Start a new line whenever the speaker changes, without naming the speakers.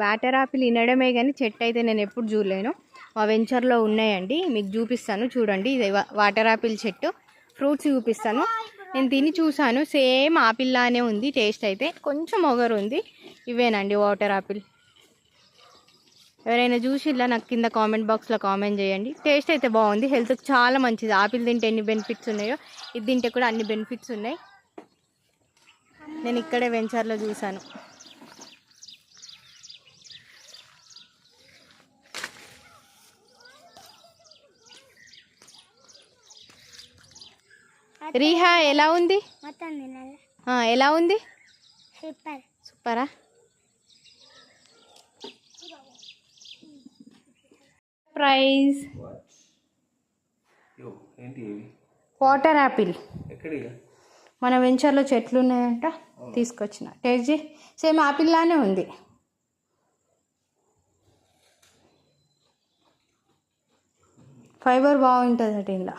Water Apple వినడమే కానీ చెట్టు అయితే నేను ఎప్పుడు చూడలేను. మా వెంచర్లో ఉన్నాయండి, మీకు చూపిస్తాను చూడండి. ఇది వాటర్ యాపిల్ చెట్టు. ఫ్రూట్స్ చూపిస్తాను. నేను తిని చూసాను, సేమ్ ఆపిల్ లానే ఉంది. టేస్ట్ అయితే కొంచెం ఒగరు ఉంది. ఇవేనండి వాటర్ యాపిల్. ఎవరైనా చూసిలా నాకు కింద కామెంట్ బాక్స్లో కామెంట్ చేయండి. టేస్ట్ అయితే బాగుంది, హెల్త్కి చాలా మంచిది. ఆపిల్ తింటే ఎన్ని బెనిఫిట్స్ ఉన్నాయో ఇది తింటే కూడా అన్ని బెనిఫిట్స్ ఉన్నాయి. నేను ఇక్కడే వెంచర్లో చూసాను. రీహా ఎలా ఉంది? ఎలా ఉంది? సూపరా? ప్రైజ్ వాటర్ యాపిల్. మన వెంచర్లో చెట్లు ఉన్నాయంట, తీసుకొచ్చిన. టేస్ట్ చేయి, సేమ్ యాపిల్ లానే ఉంది. ఫైబర్ బాగుంటుంది అట ఇలా.